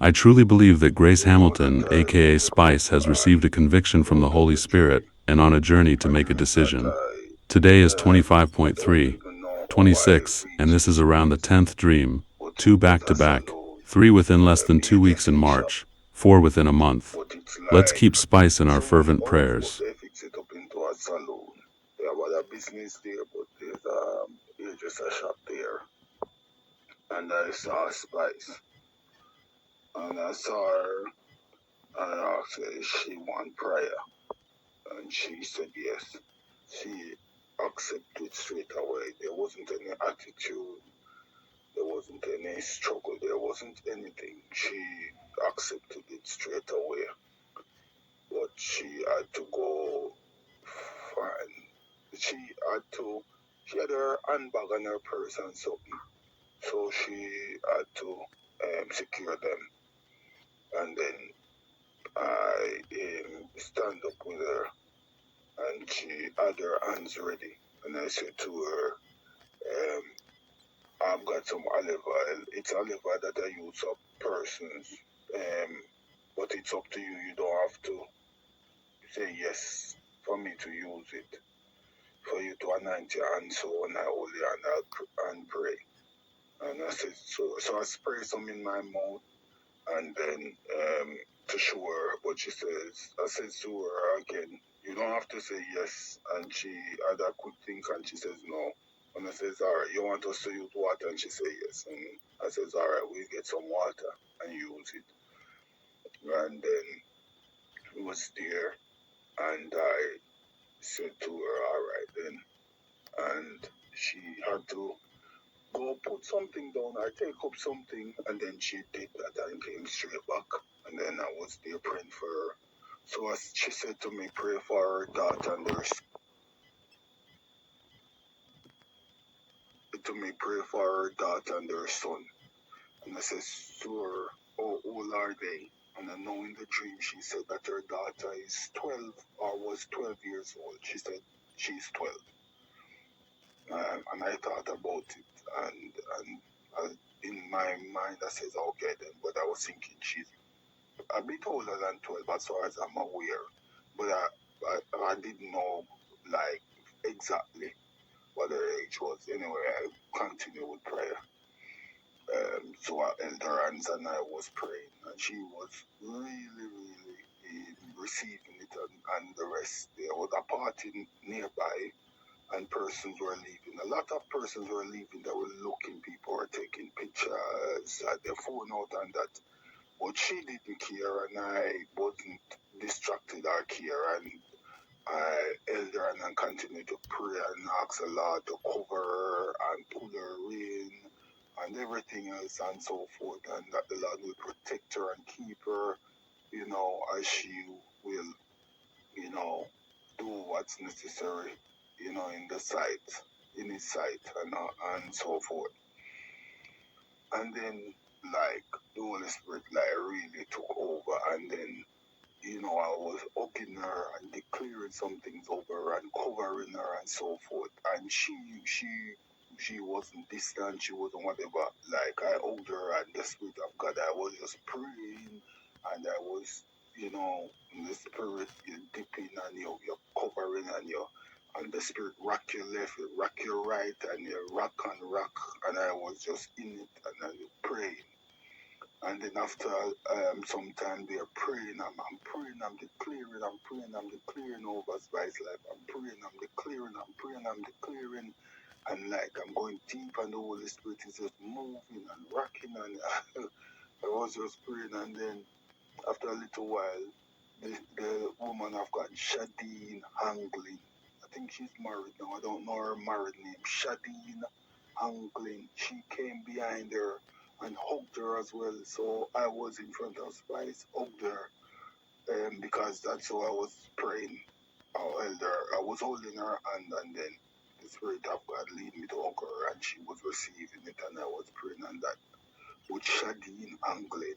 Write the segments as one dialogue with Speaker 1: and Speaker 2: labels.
Speaker 1: I truly believe that Grace Hamilton, aka Spice, has received a conviction from the Holy Spirit and on a journey to make a decision. Today is 25.3, 26, and this is around the 10th dream, 2 back to back, 3 within less than 2 weeks in March, 4 within a month. Let's keep Spice in our fervent prayers.
Speaker 2: They fix it up into a salon. They have other business there, but there's just a shop there. And I saw Spice. And I saw her, and I asked her if she want prayer. And she said yes. She accepted straight away. There wasn't any attitude. There wasn't any struggle. There wasn't anything. She accepted it straight away. But she had to go find. She had her handbag and her purse and something. So she had to secure them. And then I stand up with her, and she had her hands ready. And I said to her, I've got some olive oil. It's olive oil that I use up persons. But it's up to you. You don't have to say yes for me to use it. For you to anoint your hands, so when I hold your hand and pray. And I said, so I spray some in my mouth, and then to show her. But she says, I said to her again, you don't have to say yes. And she had a quick think, and she says no. And I says, all right, you want us to use water? And she says yes. And I says, all right, we'll get some water and use it. And then it was there, and I said to her, all right then. And she had to go put something down or take up something, and then she did that and came straight back. And then I was there praying for her. So she said to me, pray for her daughter and her son. And I said to her, how old are they? And I know in the dream she said that her daughter is 12 or was 12 years old. She said she's 12. And I thought about it, and in my mind I said, okay then, but I was thinking she's a bit older than 12 as far as I'm aware, but I didn't know like exactly what her age was. Anyway, I continued with prayer. So I held her hands and I was praying, and she was really receiving it, and the rest. There was a party nearby, and persons were leaving. A lot of persons were leaving. They were looking. People were taking pictures, had their phone out and that. But she didn't care, and I wasn't distracted or care. And I held her and continued to pray and ask the Lord to cover her and pull her in and everything else and so forth. And that the Lord will protect her and keep her, as she will, do what's necessary, in His sight, and so forth. And then, like, the Holy Spirit, like, really took over, and then, I was hugging her and declaring some things over her and covering her and so forth. And she wasn't distant, she wasn't whatever. Like, I hugged her, and the Spirit of God, I was just praying, and I was, in the Spirit, you're dipping, and you're covering, and the Spirit rock your left, you rock your right, and you rock, and I was just in it, and I was praying. And then after some time they're praying, I'm praying, I'm declaring over Spice life. I'm praying, I'm declaring, and like I'm going deep, and the Holy Spirit is just moving and rocking, and I was just praying, and then after a little while, the woman I've got, Shadeen Hanglin, I think she's married now, I don't know her married name, Shadeen Hanglin, she came behind her and hugged her as well. So I was in front of Spice, hugged her, because that's how I was praying. I was holding her hand, and then the Spirit of God lead me to hug her, and she was receiving it, and I was praying on that. With Shadeen Anglin,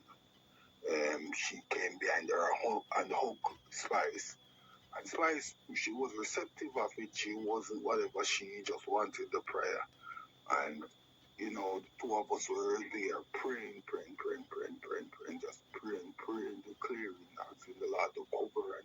Speaker 2: she came behind her and hugged Spice. And Spice, she was receptive of it. She wasn't whatever, she just wanted the prayer. And the two of us were there praying, just Lord to cover and